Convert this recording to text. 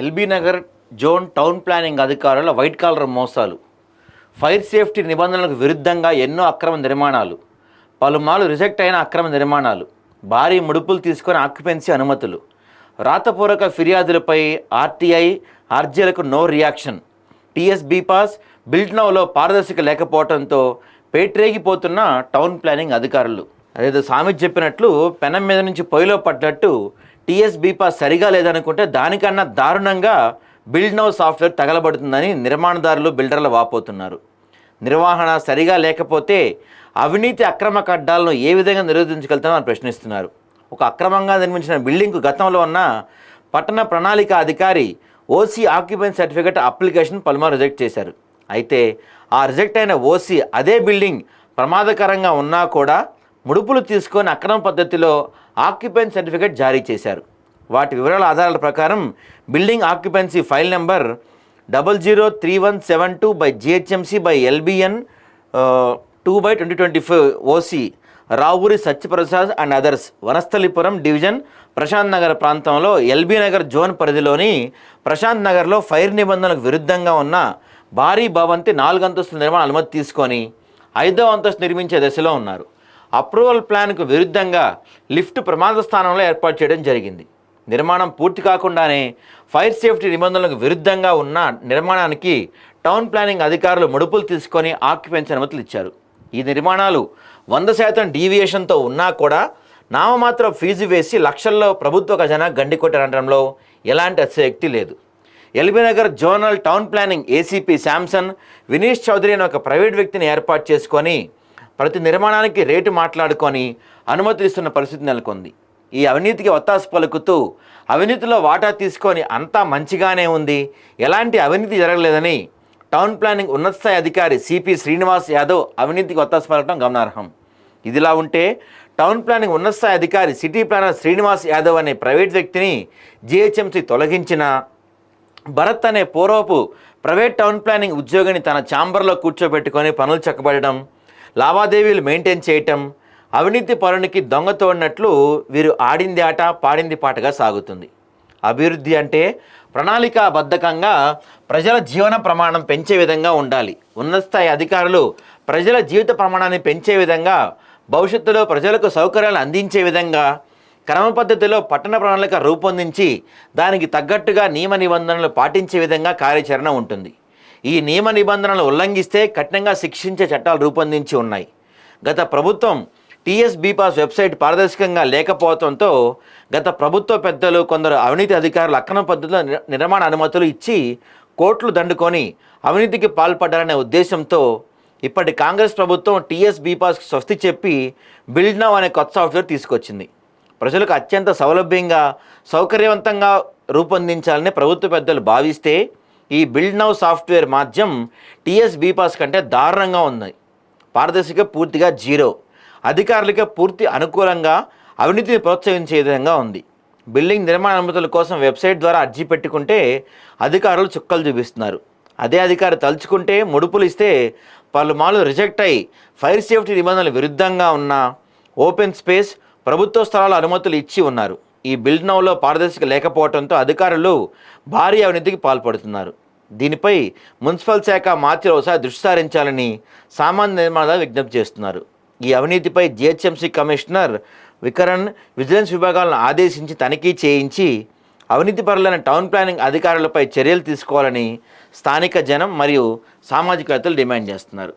LB Nagar zone town planning అధికారుల white collar మోసాలు, fire safety నిబంధనలకు విరుద్ధంగా ఎన్నో అక్రమ నిర్మాణాలు, పలుమార్లు రిజెక్ట్ అయిన అక్రమ నిర్మాణాలు, భారీ ముడుపులు తీసుకొని ఆక్యుపెన్సీ అనుమతులు, రాతపూర్వక ఫిర్యాదులపై ఆర్టీఐ ఆర్జీలకు no reaction, TS bPASS build నౌలో పారదర్శక లేకపోవడంతో పేట్రేగిపోతున్న టౌన్ ప్లానింగ్ అధికారులు. అదేదో సామెత చెప్పినట్లు పెనం మీద నుంచి పొయ్యిలో పడ్డట్టు టీఎస్ బీపాస్ సరిగా లేదనుకుంటే దానికన్నా దారుణంగా బిల్డ్ నౌ సాఫ్ట్వేర్ తగలబడుతుందని నిర్మాణదారులు బిల్డర్లు వాపోతున్నారు. నిర్వహణ సరిగా లేకపోతే అవినీతి అక్రమ కడ్డాలను ఏ విధంగా నిరోధించగలుగుతామని ప్రశ్నిస్తున్నారు. ఒక అక్రమంగా నిర్మించిన బిల్డింగ్కు గతంలో ఉన్న పట్టణ ప్రణాళిక అధికారి ఓసీ ఆక్యుపెన్సీ సర్టిఫికేట్ అప్లికేషన్ పలుమారు రిజెక్ట్ చేశారు. అయితే ఆ రిజెక్ట్ అయిన ఓసీ అదే బిల్డింగ్ ప్రమాదకరంగా ఉన్నా కూడా ముడుపులు తీసుకొని అక్రమ పద్ధతిలో ఆక్యుపెన్సీ సర్టిఫికేట్ జారీ చేశారు. వాటి వివరాల ఆధారాల ప్రకారం building occupancy file number 003172/GHMC/LBN 2/2025 OC Ravuri Satyaprasad and others, Vanasthalipuram division, Prashant Nagar ప్రాంతంలో ఎల్బీ నగర్ జోన్ పరిధిలోని ప్రశాంత్ నగర్లో ఫైర్ నిబంధనలకు విరుద్ధంగా ఉన్న భారీ భవంతి 4 అంతస్తుల నిర్మాణ అనుమతి తీసుకొని 5వ అంతస్తు నిర్మించే దశలో ఉన్నారు. అప్రూవల్ ప్లాన్కు విరుద్ధంగా లిఫ్ట్ ప్రమాద స్థానంలో ఏర్పాటు చేయడం జరిగింది. నిర్మాణం పూర్తి కాకుండానే ఫైర్ సేఫ్టీ నిబంధనలకు విరుద్ధంగా ఉన్న నిర్మాణానికి టౌన్ ప్లానింగ్ అధికారులు ముడుపులు తీసుకొని ఆక్యుపెన్సీ అనుమతులు ఇచ్చారు. ఈ నిర్మాణాలు 100% డీవియేషన్తో ఉన్నా కూడా నామమాత్రం ఫీజు వేసి లక్షల్లో ప్రభుత్వ ఖజానా గండికొట్టనడంలో ఎలాంటి అతిశయోక్తి లేదు. LB Nagar zonal town planning ACP Samson Vineesh Chowdary అనే ఒక ప్రైవేట్ వ్యక్తిని ఏర్పాటు చేసుకొని ప్రతి నిర్మాణానికి రేటు మాట్లాడుకొని అనుమతులు ఇస్తున్న పరిస్థితి నెలకొంది. ఈ అవినీతికి ఒత్తాసు పలుకుతూ అవినీతిలో వాటా తీసుకొని అంతా మంచిగానే ఉంది, ఎలాంటి అవినీతి జరగలేదని టౌన్ ప్లానింగ్ ఉన్నత స్థాయి అధికారి సిపి శ్రీనివాస్ యాదవ్ అవినీతికి ఒత్తాసు పలకడం గమనార్హం. ఇదిలా ఉంటే టౌన్ ప్లానింగ్ ఉన్నత స్థాయి అధికారి సిటీ ప్లానర్ శ్రీనివాస్ యాదవ్ అనే ప్రైవేట్ వ్యక్తిని జీహెచ్ఎంసీ తొలగించిన భరత్ అనే పూర్వపు ప్రైవేట్ టౌన్ ప్లానింగ్ ఉద్యోగిని తన ఛాంబర్లో కూర్చోబెట్టుకొని పనులు చక్కబడడం, లావాదేవీలు మెయింటైన్ చేయటం, అవినీతి పరునికి దొంగ తోడినట్లు వీరు ఆడింది ఆట పాడింది పాటగా సాగుతుంది. అభివృద్ధి అంటే ప్రణాళికాబద్ధకంగా ప్రజల జీవన ప్రమాణం పెంచే విధంగా ఉండాలి. ఉన్నత స్థాయి అధికారులు ప్రజల జీవిత ప్రమాణాన్ని పెంచే విధంగా, భవిష్యత్తులో ప్రజలకు సౌకర్యాలు అందించే విధంగా క్రమ పద్ధతిలో పట్టణ ప్రణాళిక రూపొందించి దానికి తగ్గట్టుగా నియమ నిబంధనలు పాటించే విధంగా కార్యాచరణ ఉంటుంది. ఈ నియమ నిబంధనలు ఉల్లంఘిస్తే కఠినంగా శిక్షించే చట్టాలు రూపొందించి ఉన్నాయి. గత ప్రభుత్వం టీఎస్ బీపాస్ వెబ్సైట్ పారదర్శకంగా లేకపోవడంతో గత ప్రభుత్వ పెద్దలు కొందరు అవినీతి అధికారులు అక్రమ పద్ధతిలో నిర్మాణ అనుమతులు ఇచ్చి కోట్లు దండుకొని అవినీతికి పాల్పడ్డారనే ఉద్దేశంతో ఇప్పటి కాంగ్రెస్ ప్రభుత్వం టీఎస్ బీపాస్కి స్వస్తి చెప్పి బిల్డ్ నౌ అనే కొత్త సాఫ్ట్వేర్ తీసుకొచ్చింది. ప్రజలకు అత్యంత సౌలభ్యంగా సౌకర్యవంతంగా రూపొందించాలని ప్రభుత్వ పెద్దలు భావిస్తే ఈ బిల్డ్ నౌ సాఫ్ట్వేర్ మాధ్యం టీఎస్ బీపాస్ కంటే దారుణంగా ఉంది. పారదర్శక పూర్తిగా జీరో, అధికారులకే పూర్తి అనుకూలంగా అవినీతిని ప్రోత్సహించే విధంగా ఉంది. బిల్డింగ్ నిర్మాణ అనుమతుల కోసం వెబ్సైట్ ద్వారా అర్జీ పెట్టుకుంటే అధికారులు చుక్కలు చూపిస్తున్నారు. అదే అధికారి తలుచుకుంటే ముడుపులు ఇస్తే పలుమార్లు రిజెక్ట్ అయ్యి ఫైర్ సేఫ్టీ నిబంధనలు విరుద్ధంగా ఉన్న ఓపెన్ స్పేస్, ప్రభుత్వ స్థలాల అనుమతులు ఇచ్చి ఉన్నారు. ఈ బిల్డ్ నౌలో పారదర్శక లేకపోవడంతో అధికారులు భారీ అవినీతికి పాల్పడుతున్నారు. దీనిపై మున్సిపల్ శాఖ మాత్రం ఒకసారి దృష్టి సారించాలని సామాన్య నిర్మాణదారులు విజ్ఞప్తి చేస్తున్నారు. ఈ అవినీతిపై జీహెచ్ఎంసీ కమిషనర్ వికరణ్ విజిలెన్స్ విభాగాలను ఆదేశించి తనిఖీ చేయించి అవినీతి పరులైన టౌన్ ప్లానింగ్ అధికారులపై చర్యలు తీసుకోవాలని స్థానిక జనం మరియు సామాజికవేత్తలు డిమాండ్ చేస్తున్నారు.